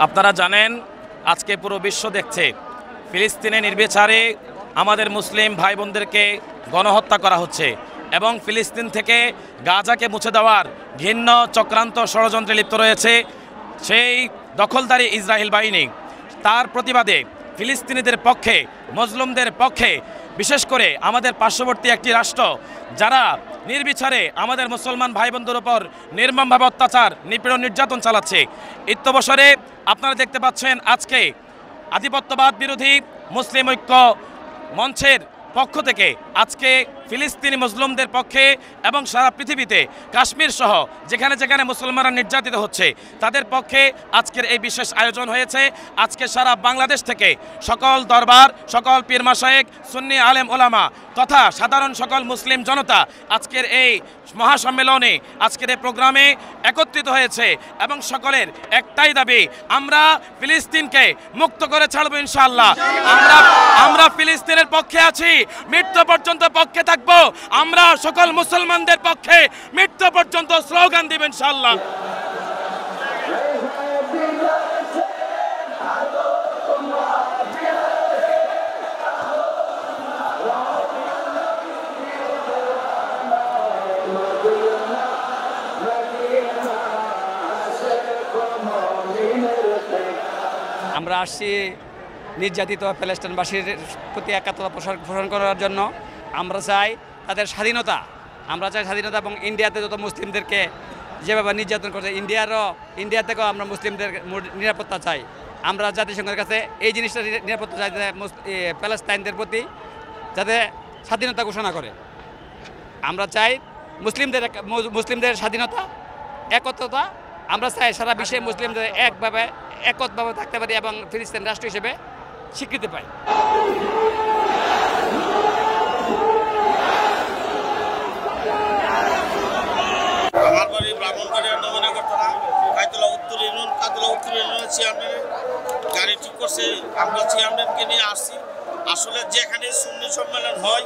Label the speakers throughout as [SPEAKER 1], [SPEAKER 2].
[SPEAKER 1] আপনারা জানেন আজকে পুরো বিশ্ব দেখছে ফিলিস্তিনে নির্বিচারে আমাদের মুসলিম ভাই বোনদেরকে গণহত্যা করা হচ্ছে এবং ফিলিস্তিন থেকে গাজাকে মুছে দেওয়ার ঘৃণ্য চক্রান্ত ষড়যন্ত্রে লিপ্ত রয়েছে সেই দখলদারি ইসরায়েল বাহিনী। তার প্রতিবাদে ফিলিস্তিনিদের পক্ষে, মজলুমদের পক্ষে, বিশেষ করে আমাদের পার্শ্ববর্তী একটি রাষ্ট্র যারা নির্বিচারে আমাদের মুসলমান ভাই বোনদের উপর নির্মমভাবে অত্যাচার, নিপীড়ন, নির্যাতন চালাচ্ছে। ইত্যবসরে আপনারা দেখতে পাচ্ছেন আজকে আধিপত্যবাদ বিরোধী মুসলিম ঐক্য মঞ্চের পক্ষ থেকে আজকে ফিলিস্তিনি মুসলিমদের পক্ষে এবং সারা পৃথিবীতে কাশ্মীর সহ যেখানে যেখানে মুসলমানরা নির্যাতিত হচ্ছে তাদের পক্ষে আজকের এই বিশেষ আয়োজন হয়েছে। আজকে সারা বাংলাদেশ থেকে সকল দরবার, সকল পীর মাশায়েখ, সুন্নি আলেম ওলামা তথা সাধারণ সকল মুসলিম জনতা আজকের এই মহাসম্মেলনে, আজকের এই প্রোগ্রামে একত্রিত হয়েছে এবং সকলের একটাই দাবি, আমরা ফিলিস্তিনকে মুক্ত করে ছাড়ব ইনশাআল্লাহ। আমরা ফিলিস্তিনের পক্ষে আছি, মৃত্যু পর্যন্ত পক্ষে থাকবো। আমরা সকল মুসলমানদের পক্ষে মৃত্যু পর্যন্ত স্লোগান দিব ইনশাআল্লাহ।
[SPEAKER 2] আমরা আসছি নির্যাতিত প্যালেস্টাইনবাসীর প্রতি একাত্মতা পোষণ করার জন্য। আমরা চাই তাদের স্বাধীনতা, এবং ইন্ডিয়াতে যত মুসলিমদেরকে যেভাবে নির্যাতন করছে ইন্ডিয়া থেকেও আমরা মুসলিমদের নিরাপত্তা চাই। আমরা জাতিসংঘের কাছে এই জিনিসটা নিরাপত্তা চাই যে প্যালেস্টাইনদের প্রতি যাতে স্বাধীনতা ঘোষণা করে। আমরা চাই মুসলিমদের স্বাধীনতা, একত্রতা। আমরা চাই সারা বিশ্বে মুসলিমদের একতভাবে থাকতে পারি এবং ফিলিস্তিন রাষ্ট্র হিসেবে স্বীকৃতি পাই।
[SPEAKER 3] আমার বাড়ি ব্রাহ্মণবাড়িয়া নবীনগরতলা কায়তলা উত্তর ইউনিয়নের চেয়ারম্যান গাড়ি ঠিক করছে। আমরা চেয়ারম্যানকে নিয়ে আসছি। আসলে যেখানে সুন্নি সম্মেলন হয়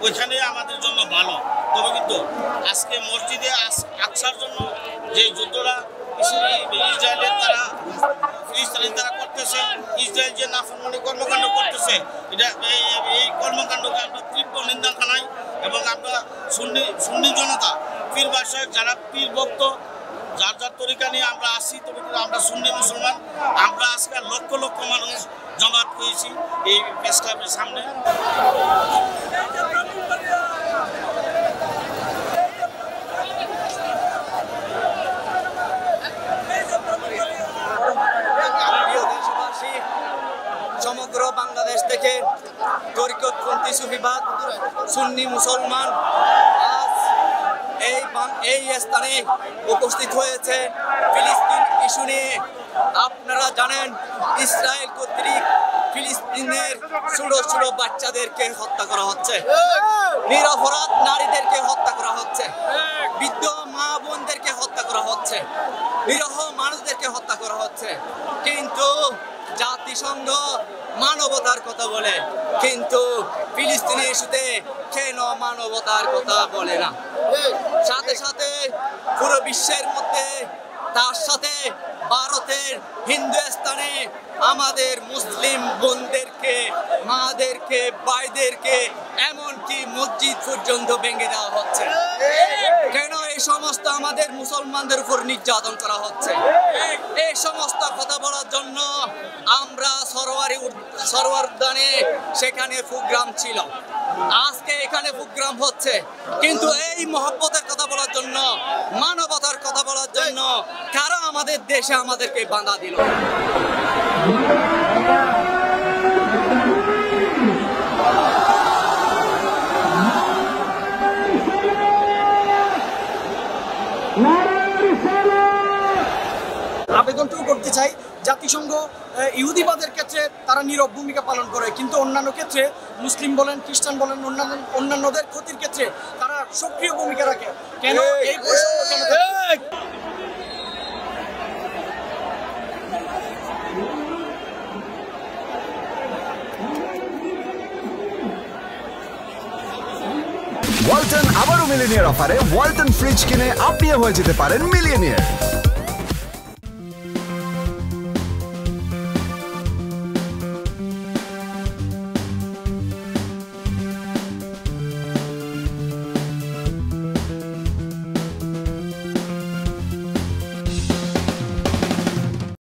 [SPEAKER 3] ওইখানে আমাদের জন্য ভালো, তবে কিন্তু আজকে মসজিদে আকসার জন্য যে যুদ্ধরা ইসরায়েলের ফিলিস্তিনের তারা করতেছে, ইসরায়েল যে নাফরমানি কর্মকাণ্ড করতেছে, এই কর্মকাণ্ডকে আমরা তীব্র নিন্দা জানাই এবং আমরা সুন্নি জনতা পীর বাসায় যারা পীর ভক্ত যার যার তরিকা নিয়ে আমরা আসি, তবে কিন্তু আমরা সুন্নি মুসলমান। আমরা আজকে লক্ষ লক্ষ মানুষ জমায়েত হয়েছি এই প্রেস ক্লাবের সামনে।
[SPEAKER 4] সমগ্র বাংলাদেশ থেকে তরিকতপন্থী সুফিবাদ সুন্নি মুসলমান আজ এই স্থানে উপস্থিত হয়েছে ফিলিস্তিন ইস্যু নিয়ে। আপনারা জানেন ইসরায়েল কর্তৃক ফিলিস্তিনের ছোট ছোট বাচ্চাদেরকে হত্যা করা হচ্ছে, নিরপরাধ নারীদেরকে হত্যা করা হচ্ছে, বৃদ্ধ মা বোনদেরকে হত্যা করা হচ্ছে, নিরহ মানুষদেরকে হত্যা করা হচ্ছে। কিন্তু জাতিসংঘ মানবতার কথা বলে, কিন্তু ফিলিস্তিনি ইস্যুতে কেন মানবতার কথা বলে না? সাথে সাথে পুরো বিশ্বের মধ্যে তার সাথে ভারতের হিন্দুস্তানে আমাদের মুসলিম বোনদেরকে, মাদেরকে, ভাইদেরকে, এমনকি মসজিদ পর্যন্ত ভেঙে দেওয়া হচ্ছে। কেন এই সমস্ত আমাদের মুসলমানদের উপর নির্যাতন করা হচ্ছে? এই সমস্ত কথা বলার জন্য আমরা সরোয়ার উদ্যানে সেখানে প্রোগ্রাম ছিল, আজকে এখানে প্রোগ্রাম হচ্ছে। কিন্তু এই মহব্বতের কথা বলার জন্য, মানবতার কথা বলার জন্য কারা আমাদের দেশে আমাদেরকে বাধা দিল?
[SPEAKER 5] আবেদনটুকু করতে চাই, জাতিসংঘ ইহুদিবাদের ক্ষেত্রে তারা নীরব ভূমিকা পালন করে, কিন্তু অন্যান্য ক্ষেত্রে মুসলিম বলেন, খ্রিস্টান বলেন, অন্যান্যদের ক্ষতির ক্ষেত্রে তারা সক্রিয় ভূমিকা রাখে। কেন এই বৈষম্য কেন?
[SPEAKER 6] ওয়ালটন আবারও মিলিনিয়ার অফারে ওয়ালটন ফ্রিজ কিনে আপনিও হয়ে যেতে পারেন মিলিয়নিয়ার।